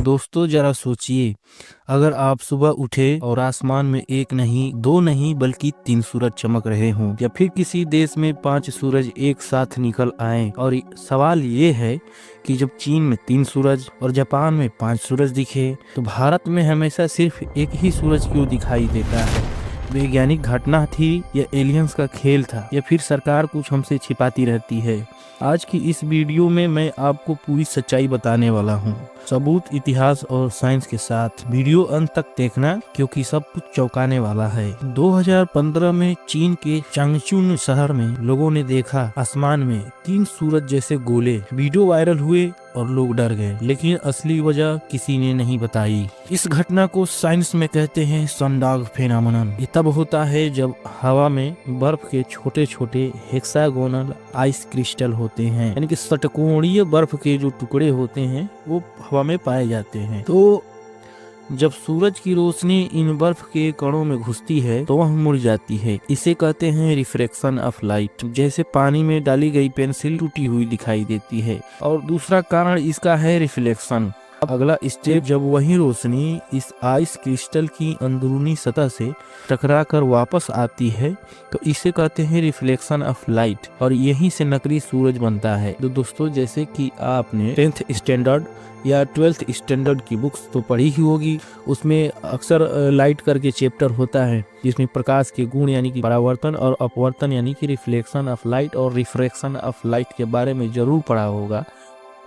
दोस्तों जरा सोचिए, अगर आप सुबह उठे और आसमान में एक नहीं, दो नहीं बल्कि 3 सूरज चमक रहे हों, या फिर किसी देश में 5 सूरज एक साथ निकल आए। और सवाल ये है कि जब चीन में 3 सूरज और जापान में 5 सूरज दिखे, तो भारत में हमेशा सिर्फ एक ही सूरज क्यों दिखाई देता है? वैज्ञानिक घटना थी या एलियंस का खेल था, या फिर सरकार कुछ हमसे छिपाती रहती है? आज की इस वीडियो में मैं आपको पूरी सच्चाई बताने वाला हूँ, सबूत, इतिहास और साइंस के साथ। वीडियो अंत तक देखना क्योंकि सब कुछ चौंकाने वाला है। 2015 में चीन के चांगचुन शहर में लोगों ने देखा आसमान में 3 सूरज जैसे गोले। वीडियो वायरल हुए और लोग डर गए, लेकिन असली वजह किसी ने नहीं बताई। इस घटना को साइंस में कहते हैं सनडॉग फेनोमेनन। ये तब होता है जब हवा में बर्फ के छोटे छोटे हेक्सागोनल आइस क्रिस्टल होते हैं, यानी कि षटकोणीय बर्फ के जो टुकड़े होते हैं वो हवा में पाए जाते हैं। तो जब सूरज की रोशनी इन बर्फ के कणों में घुसती है तो वह मुड़ जाती है। इसे कहते हैं रिफ्रैक्शन ऑफ लाइट। जैसे पानी में डाली गई पेंसिल टूटी हुई दिखाई देती है। और दूसरा कारण इसका है रिफ्लेक्शन। अगला स्टेप, जब वही रोशनी इस आइस क्रिस्टल की अंदरूनी सतह से टकराकर वापस आती है तो इसे कहते हैं रिफ्लेक्शन ऑफ लाइट, और यहीं से नकली सूरज बनता है। तो दोस्तों, जैसे कि आपने 10th स्टैंडर्ड या 12th स्टैंडर्ड की बुक्स तो पढ़ी ही होगी, उसमें अक्सर लाइट करके चैप्टर होता है जिसमें प्रकाश के गुण यानी कि परावर्तन और अपवर्तन यानी कि रिफ्लेक्शन ऑफ लाइट और रिफ्रैक्शन ऑफ लाइट के बारे में जरूर पढ़ा होगा।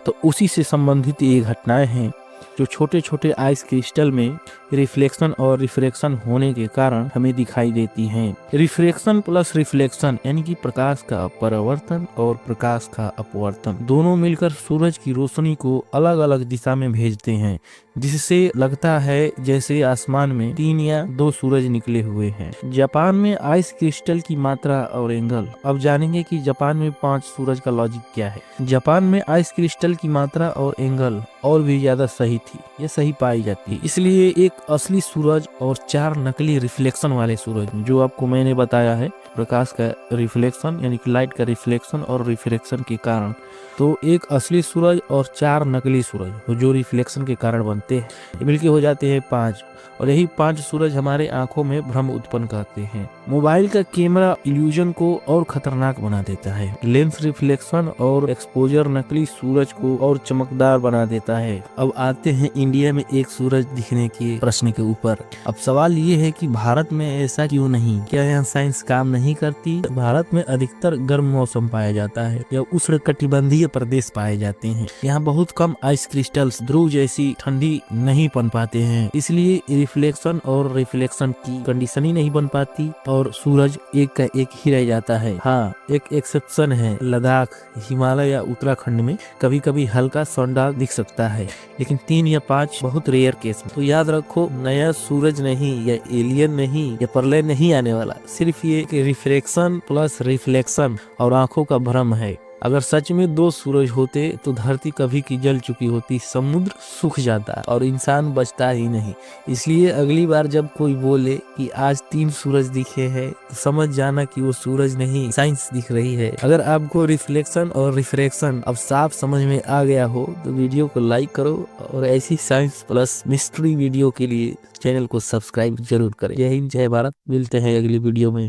तो उसी से संबंधित ये घटनाएं हैं जो छोटे छोटे आइस क्रिस्टल में रिफ्लेक्शन और रिफ्रैक्शन होने के कारण हमें दिखाई देती हैं। रिफ्रैक्शन प्लस रिफ्लेक्शन यानी कि प्रकाश का परावर्तन और प्रकाश का अपवर्तन दोनों मिलकर सूरज की रोशनी को अलग अलग दिशा में भेजते हैं, जिससे लगता है जैसे आसमान में 3 या 2 सूरज निकले हुए हैं। जापान में आइस क्रिस्टल की मात्रा और एंगल। अब जानेंगे कि जापान में 5 सूरज का लॉजिक क्या है। जापान में आइस क्रिस्टल की मात्रा और एंगल और भी ज्यादा सही थी, ये सही पाई जाती है। इसलिए एक असली सूरज और 4 नकली रिफ्लेक्शन वाले सूरज, जो आपको मैंने बताया है, प्रकाश का रिफ्लेक्शन यानी कि लाइट का रिफ्लेक्शन और रिफ्रैक्शन के कारण, तो एक असली सूरज और 4 नकली सूरज जो रिफ्लेक्शन के कारण बनते हैं, मिलके हो जाते हैं 5। और यही 5 सूरज हमारे आंखों में भ्रम उत्पन्न करते हैं। मोबाइल का कैमरा इल्यूजन को और खतरनाक बना देता है। लेंस रिफ्लेक्शन और एक्सपोजर नकली सूरज को और चमकदार बना देता है। अब आते हैं इंडिया में एक सूरज दिखने के प्रश्न के ऊपर। अब सवाल ये है कि भारत में ऐसा क्यों नहीं? क्या यहाँ साइंस काम नहीं करती? भारत में अधिकतर गर्म मौसम पाया जाता है या उष्णकटिबंधीय प्रदेश पाए जाते हैं। यहाँ बहुत कम आइस क्रिस्टल्स ध्रुव जैसी ठंडी नहीं बन पाते हैं, इसलिए रिफ्लेक्शन और रिफ्लेक्शन की कंडीशन ही नहीं बन पाती और सूरज एक का एक ही रह जाता है। हाँ, एक एक्सेप्शन है, लद्दाख, हिमालय या उत्तराखंड में कभी कभी हल्का सनडॉग दिख सकता है, लेकिन 3 या 5 बहुत रेयर केस में। तो याद रखो, नया सूरज नहीं या एलियन नहीं या प्रलय नहीं आने वाला, सिर्फ ये रिफ्रैक्शन प्लस रिफ्लेक्शन और आंखों का भ्रम है। अगर सच में 2 सूरज होते तो धरती कभी की जल चुकी होती, समुद्र सूख जाता और इंसान बचता ही नहीं। इसलिए अगली बार जब कोई बोले कि आज 3 सूरज दिखे हैं तो समझ जाना कि वो सूरज नहीं, साइंस दिख रही है। अगर आपको रिफ्लेक्शन और रिफ्रैक्शन अब साफ समझ में आ गया हो तो वीडियो को लाइक करो और ऐसी साइंस प्लस मिस्ट्री वीडियो के लिए चैनल को सब्सक्राइब जरूर करें। जय हिंद, जय भारत। मिलते हैं अगली वीडियो में।